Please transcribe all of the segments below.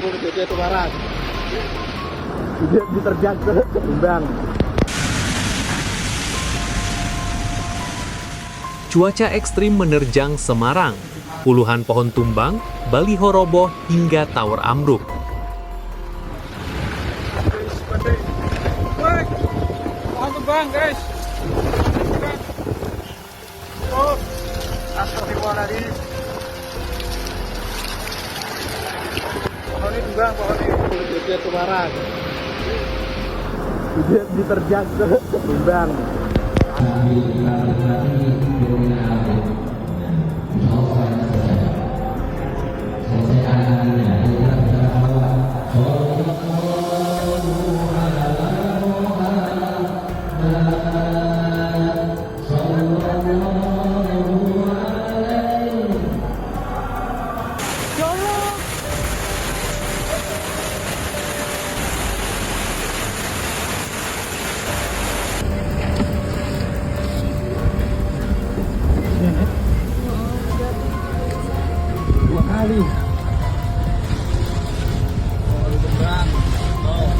Jadi itu barat. Diterjang ke Tumbang. Cuaca ekstrim menerjang Semarang. Puluhan pohon tumbang, baliho roboh hingga tower ambruk. Pohon tumbang, guys. Oh, astagfirullahaladzim. Pohon ini tumbang, pohon ini. Jadi itu barat. Diterjang ke Tumbang. Dua kali. Pohon tumbang. Oh.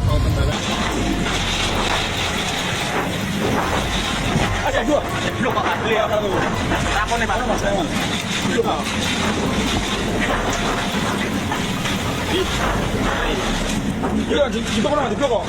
Oh, tumbang. Ada dua. Dua Pak asli ya. Apa nih Pak? Dua. Iya, di mana? Di kok.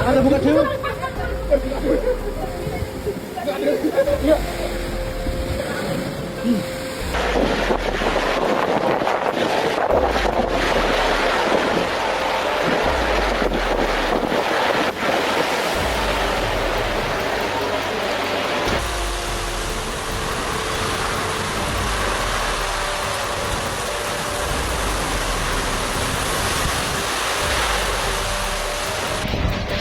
Ada buka dulu.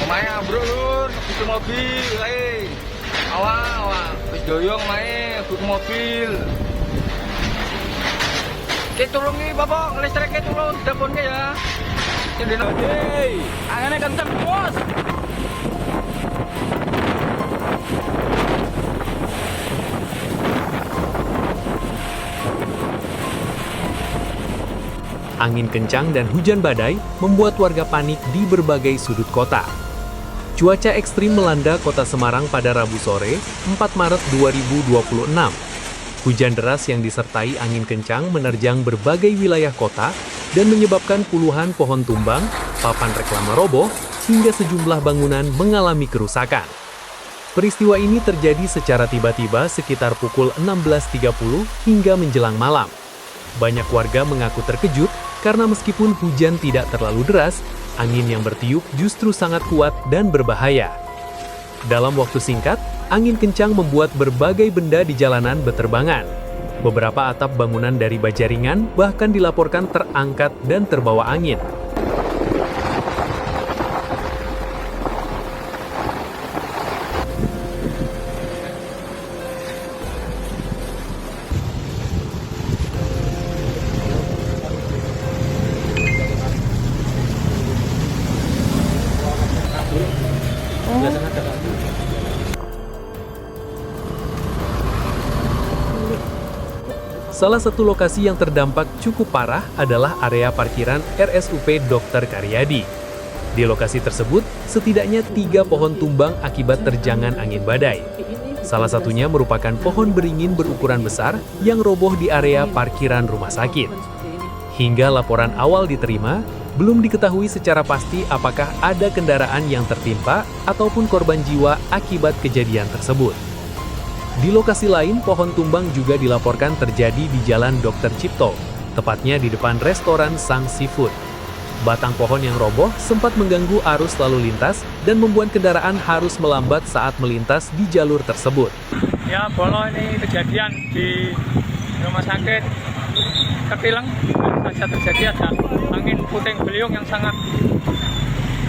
Omae bro lur, butuh mobil, awak, wis doyong mae, butuh mobil. Kita tolong nih bapak, ngelistriknya tolong, teleponnya ya. Jadi nanti, angannya kenceng bos. Angin kencang dan hujan badai membuat warga panik di berbagai sudut kota. Cuaca ekstrim melanda kota Semarang pada Rabu sore, 4 Maret 2026. Hujan deras yang disertai angin kencang menerjang berbagai wilayah kota dan menyebabkan puluhan pohon tumbang, papan reklame roboh, hingga sejumlah bangunan mengalami kerusakan. Peristiwa ini terjadi secara tiba-tiba sekitar pukul 16.30 hingga menjelang malam. Banyak warga mengaku terkejut karena meskipun hujan tidak terlalu deras, angin yang bertiup justru sangat kuat dan berbahaya. Dalam waktu singkat, angin kencang membuat berbagai benda di jalanan berterbangan. Beberapa atap bangunan dari baja ringan bahkan dilaporkan terangkat dan terbawa angin. Salah satu lokasi yang terdampak cukup parah adalah area parkiran RSUP Dr. Karyadi. Di lokasi tersebut, setidaknya 3 pohon tumbang akibat terjangan angin badai. Salah satunya merupakan pohon beringin berukuran besar yang roboh di area parkiran rumah sakit. Hingga laporan awal diterima, belum diketahui secara pasti apakah ada kendaraan yang tertimpa ataupun korban jiwa akibat kejadian tersebut. Di lokasi lain, pohon tumbang juga dilaporkan terjadi di Jalan Dr. Cipto, tepatnya di depan restoran Sang Seafood. Batang pohon yang roboh sempat mengganggu arus lalu lintas dan membuat kendaraan harus melambat saat melintas di jalur tersebut. Ya, Bolo ini kejadian di rumah sakit Ketileng. Saja terjadi ada angin puting beliung yang sangat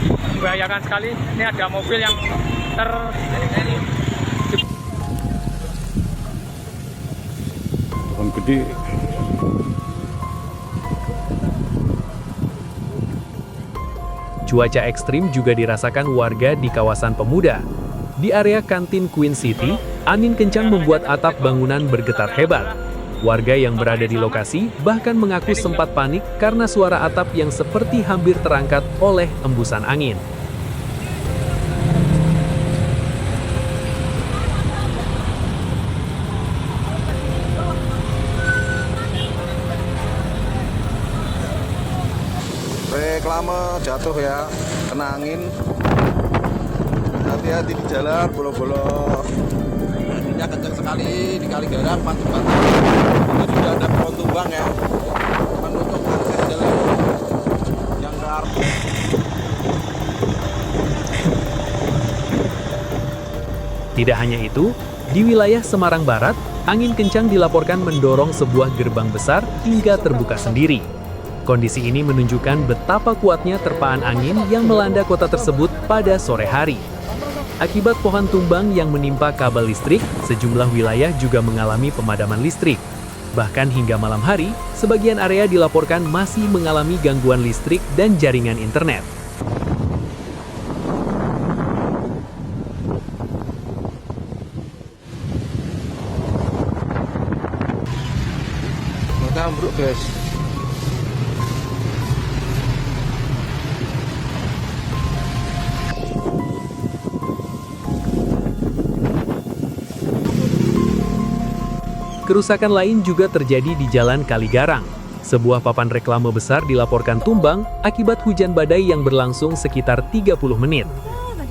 membahayakan sekali. Ini ada mobil yang Pohon gede. Cuaca ekstrim juga dirasakan warga di kawasan Pemuda. Di area kantin Queen City, angin kencang membuat atap bangunan bergetar hebat. Warga yang berada di lokasi bahkan mengaku sempat panik karena suara atap yang seperti hampir terangkat oleh embusan angin. Reklame jatuh ya, kena angin. Hati-hati di jalan, bolo-bolo. Anginnya kencang sekali di Kaligarang, Pantuban. Itu sudah ada pohon tumbang ya, menutup akses jalan yang ke arah. Tidak hanya itu, di wilayah Semarang Barat, angin kencang dilaporkan mendorong sebuah gerbang besar hingga terbuka sendiri. Kondisi ini menunjukkan betapa kuatnya terpaan angin yang melanda kota tersebut pada sore hari. Akibat pohon tumbang yang menimpa kabel listrik, sejumlah wilayah juga mengalami pemadaman listrik. Bahkan hingga malam hari, sebagian area dilaporkan masih mengalami gangguan listrik dan jaringan internet. Ambruk guys. Kerusakan lain juga terjadi di Jalan Kaligarang. Sebuah papan reklame besar dilaporkan tumbang akibat hujan badai yang berlangsung sekitar 30 menit.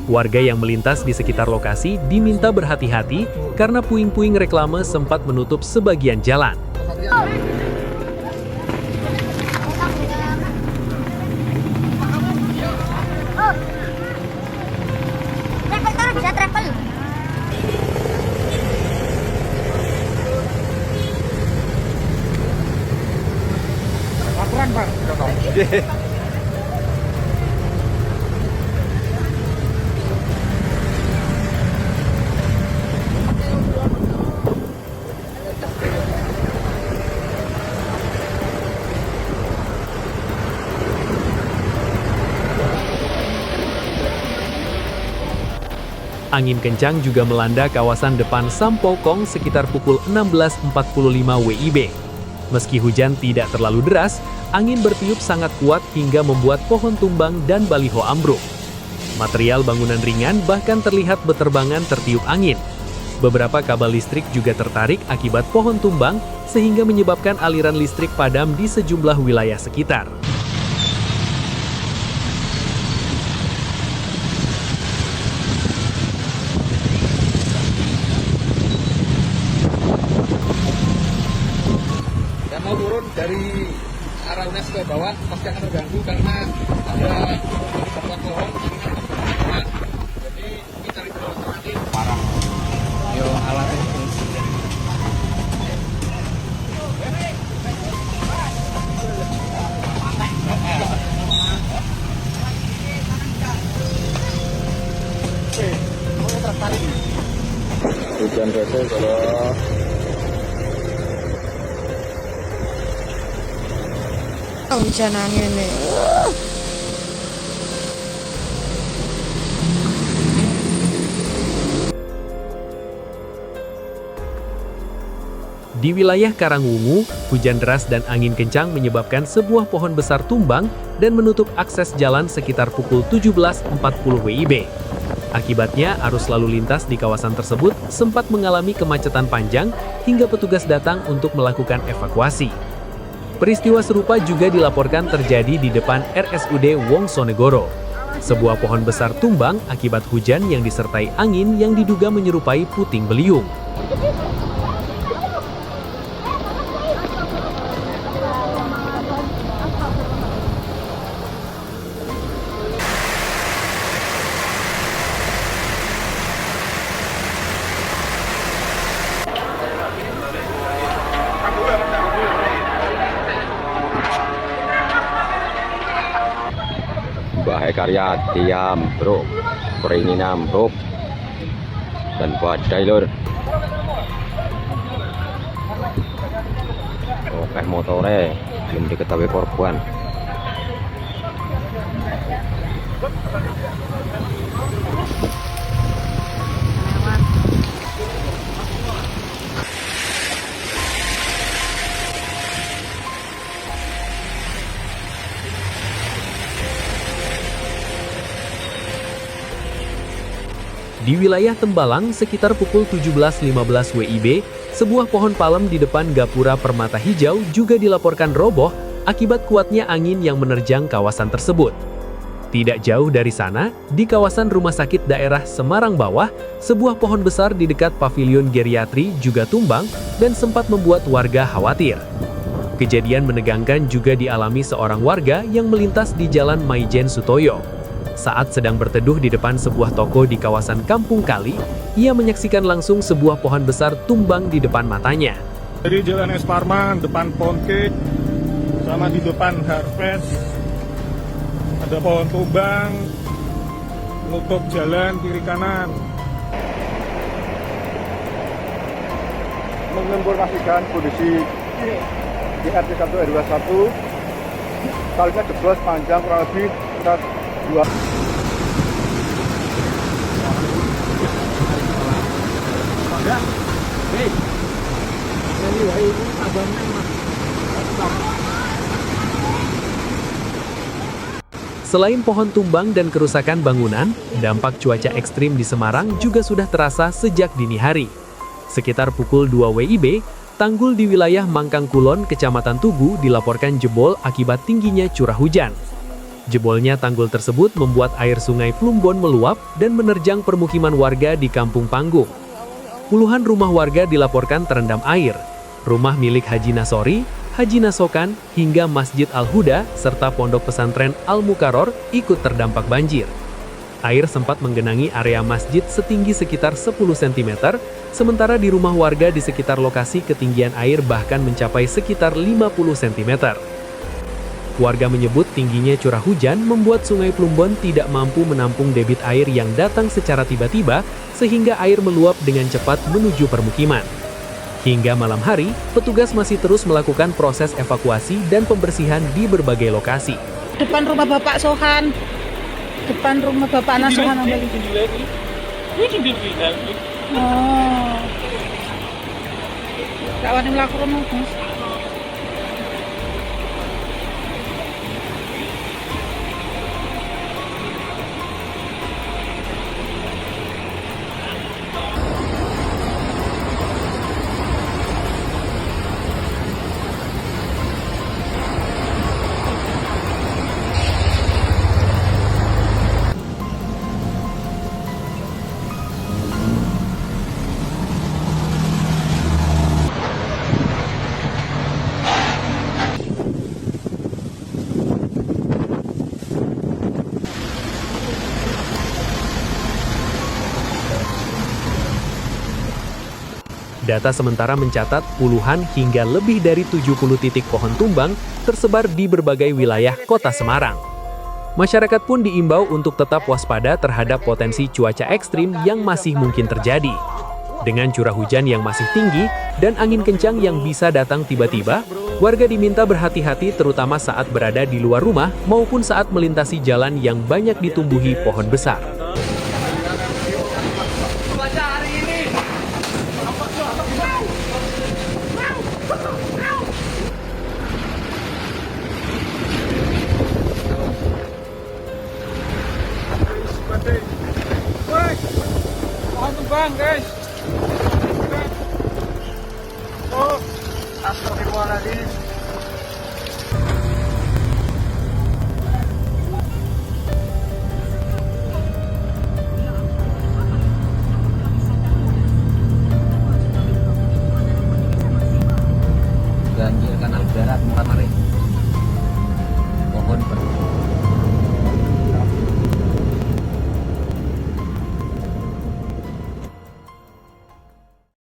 Warga yang melintas di sekitar lokasi diminta berhati-hati karena puing-puing reklame sempat menutup sebagian jalan. Bisa travel. Laporan Pak. Angin kencang juga melanda kawasan depan Sampokong sekitar pukul 16.45 WIB. Meski hujan tidak terlalu deras, angin bertiup sangat kuat hingga membuat pohon tumbang dan baliho ambruk. Material bangunan ringan bahkan terlihat beterbangan tertiup angin. Beberapa kabel listrik juga tertarik akibat pohon tumbang sehingga menyebabkan aliran listrik padam di sejumlah wilayah sekitar. Mau turun dari arah UNES ke bawah pasti akan terganggu karena ada pohon. Jadi kita cari alternatif parang. Yo alatnya terus. Hujan deras kalau Hujan angin nih. Di wilayah Karangwungu, hujan deras dan angin kencang menyebabkan sebuah pohon besar tumbang dan menutup akses jalan sekitar pukul 17.40 WIB. Akibatnya, arus lalu lintas di kawasan tersebut sempat mengalami kemacetan panjang hingga petugas datang untuk melakukan evakuasi. Peristiwa serupa juga dilaporkan terjadi di depan RSUD Wongsonegoro. Sebuah pohon besar tumbang akibat hujan yang disertai angin yang diduga menyerupai puting beliung. karya diam bro, keringinan bro, dan badai lur. Oke, motornya belum diketahui korban. Di wilayah Tembalang, sekitar pukul 17.15 WIB, sebuah pohon palem di depan Gapura Permata Hijau juga dilaporkan roboh akibat kuatnya angin yang menerjang kawasan tersebut. Tidak jauh dari sana, di kawasan Rumah Sakit Daerah Semarang Bawah, sebuah pohon besar di dekat pavilion geriatri juga tumbang dan sempat membuat warga khawatir. Kejadian menegangkan juga dialami seorang warga yang melintas di Jalan Maijen Sutoyo. Saat sedang berteduh di depan sebuah toko di kawasan Kampung Kali, ia menyaksikan langsung sebuah pohon besar tumbang di depan matanya. Dari Jalan Es Parman, depan Poncake, sama di depan Harvest, ada pohon tumbang, menutup jalan kiri kanan. Menginformasikan kondisi di RT 1 RW 1, talinya jeblos panjang kurang lebih sekitar 2. Selain pohon tumbang dan kerusakan bangunan, dampak cuaca ekstrim di Semarang juga sudah terasa sejak dini hari. Sekitar pukul 2 WIB, tanggul di wilayah Mangkangkulon, Kecamatan Tugu dilaporkan jebol akibat tingginya curah hujan. Jebolnya tanggul tersebut membuat air sungai Plumbon meluap dan menerjang permukiman warga di Kampung Panggung. Puluhan rumah warga dilaporkan terendam air. Rumah milik Haji Nasori, Haji Nasokan, hingga Masjid Al-Huda, serta Pondok Pesantren Al-Mukaror ikut terdampak banjir. Air sempat menggenangi area masjid setinggi sekitar 10 cm, sementara di rumah warga di sekitar lokasi ketinggian air bahkan mencapai sekitar 50 cm. Warga menyebut tingginya curah hujan membuat Sungai Plumbon tidak mampu menampung debit air yang datang secara tiba-tiba, sehingga air meluap dengan cepat menuju permukiman. Hingga malam hari, petugas masih terus melakukan proses evakuasi dan pembersihan di berbagai lokasi. Depan rumah Bapak Sohan, depan rumah Bapak Anas Sohan. Oh, gak wani mlaku rono, Mas. Data sementara mencatat puluhan hingga lebih dari 70 titik pohon tumbang tersebar di berbagai wilayah kota Semarang. Masyarakat pun diimbau untuk tetap waspada terhadap potensi cuaca ekstrim yang masih mungkin terjadi. Dengan curah hujan yang masih tinggi dan angin kencang yang bisa datang tiba-tiba, warga diminta berhati-hati terutama saat berada di luar rumah maupun saat melintasi jalan yang banyak ditumbuhi pohon besar. Pohon tumbang, guys. Oh, astagfirullahaladzim.